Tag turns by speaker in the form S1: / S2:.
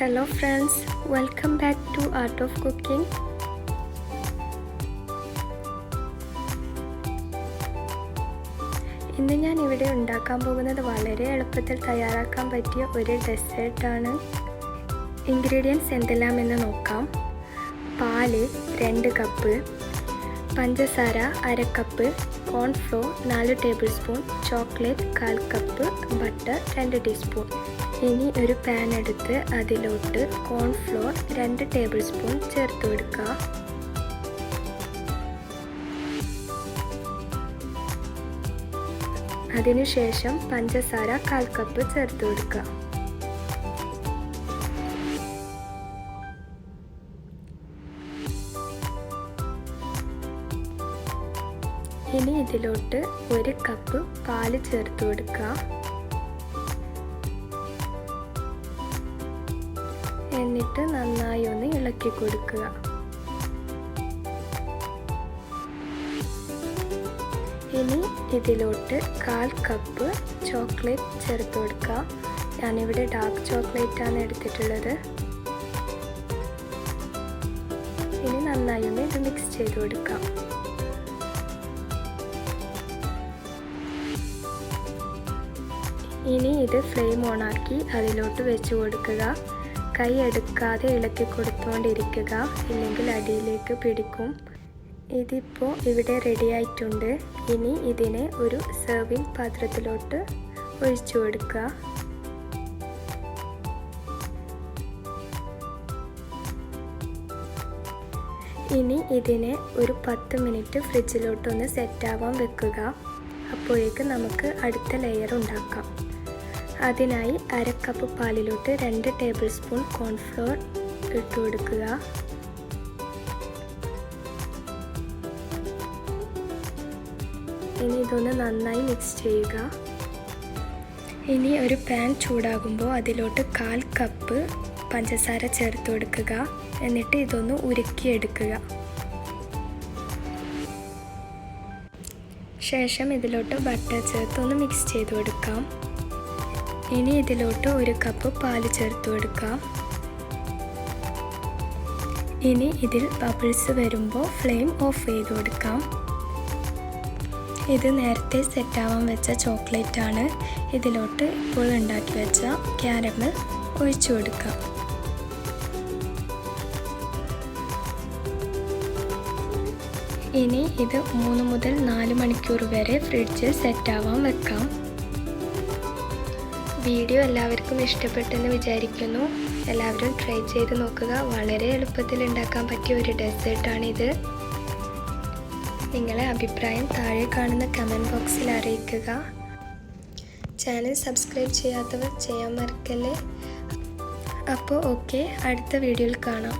S1: Hello friends, welcome back to Art of Cooking. ഇന്ന് ഞാൻ ഇവിടെ ഉണ്ടാക്കാൻ പോകുന്നത് വളരെ എളുപ്പത്തിൽ തയ്യാറാക്കാൻ പറ്റിയ ഒരു ഡെസേർട്ടാണ്. ഇൻഗ്രീഡിയൻസ് എന്തെല്ലാമെന്ന് നോക്കാം. പാല് 2 കപ്പ്, പഞ്ചസാര 1/2 cup, cornflour 4 table spoon, chocolate 1/4 cup, butter 2 teaspoon. ഇനി ഒരു പാൻ എടുത്ത് അതിലോട്ട് കോൺഫ്ലോർ 2 ടേബിൾ സ്പൂൺ ചേർത്ത് കൊടുക്കുക. അതിനുശേഷം പഞ്ചസാര 1/4 കപ്പ് ചേർത്ത് കൊടുക്കുക. ഇനി ഇതിലോട്ട് 1 കപ്പ് പാല് ചേർത്ത് കൊടുക്കുക. എന്നിട്ട് നന്നായി ഒന്ന് ഇളക്കി കൊടുക്കുക. ഇനി ഇതിലോട്ട് 1/4 കപ്പ് ചോക്ലേറ്റ് ചേർത്ത് കൊടുക്കുക. ഞാനിവിടെ ഡാർക്ക് ചോക്ലേറ്റ് ആണ് എടുത്തിട്ടുള്ളത്. ഇനി നന്നായി ഒന്ന് ഇത് മിക്സ് ചെയ്ത് കൊടുക്കാം. ഇനി ഇത് ഫ്ലെയിം ഓണാക്കി അതിലോട്ട് വെച്ച് കൊടുക്കുക. കൈ എടുക്കാതെ ഇളക്കി കൊടുത്തുകൊണ്ടിരിക്കുക, ഇല്ലെങ്കിൽ അടിയിലേക്ക് പിടിക്കും. ഇതിപ്പോൾ ഇവിടെ റെഡി ആയിട്ടുണ്ട്. ഇനി ഇതിനെ ഒരു സെർവിങ് പാത്രത്തിലോട്ട് ഒഴിച്ചു കൊടുക്കുക. ഇനി ഇതിനെ ഒരു 10 മിനിറ്റ് ഫ്രിഡ്ജിലോട്ടൊന്ന് സെറ്റാവാൻ വെക്കുക. അപ്പോഴേക്ക് നമുക്ക് അടുത്ത ലെയർ ഉണ്ടാക്കാം. അതിനായി 1/2 കപ്പ് പാലിലോട്ട് 2 ടേബിൾ സ്പൂൺ കോൺഫ്ലോർ ഇട്ട് കൊടുക്കുക. ഇനി ഇതൊന്ന് നന്നായി മിക്സ് ചെയ്യുക. ഇനി ഒരു പാൻ ചൂടാകുമ്പോൾ അതിലോട്ട് 1/4 കപ്പ് പഞ്ചസാര ചേർത്ത് കൊടുക്കുക. എന്നിട്ട് ഇതൊന്ന് ഉരുക്കിയെടുക്കുക. ശേഷം ഇതിലോട്ട് ബട്ടർ ചേർത്ത് ഒന്ന് മിക്സ് ചെയ്ത് കൊടുക്കാം. ഇനി ഇതിലോട്ട് 1 കപ്പ് പാല് ചേർത്ത് കൊടുക്കാം. ഇനി ഇതിൽ ബബിൾസ് വരുമ്പോൾ ഫ്ലെയിം ഓഫ് ചെയ്ത് കൊടുക്കാം. ഇത് നേരത്തെ സെറ്റാവാൻ വെച്ച ചോക്ലേറ്റ് ആണ്. ഇതിലോട്ട് ഇപ്പോൾ ഉണ്ടാക്കി വെച്ച കാരമൽ ഒഴിച്ചു കൊടുക്കാം. ഇനി ഇത് 3 മുതൽ 4 മണിക്കൂർ വരെ ഫ്രിഡ്ജിൽ സെറ്റാവാൻ വെക്കാം. വീഡിയോ എല്ലാവർക്കും ഇഷ്ടപ്പെട്ടെന്ന് വിചാരിക്കുന്നു. എല്ലാവരും ട്രൈ ചെയ്ത് നോക്കുക. വളരെ എളുപ്പത്തിൽ ഉണ്ടാക്കാൻ പറ്റിയ ഒരു ഡെസേർട്ടാണിത്. നിങ്ങളെ അഭിപ്രായം താഴെ കാണുന്ന കമൻറ്റ് ബോക്സിൽ അറിയിക്കുക. ചാനൽ സബ്സ്ക്രൈബ് ചെയ്യാത്തവർ ചെയ്യാൻ മറക്കല്ലേ. അപ്പോൾ ഓക്കെ, അടുത്ത വീഡിയോയിൽ കാണാം.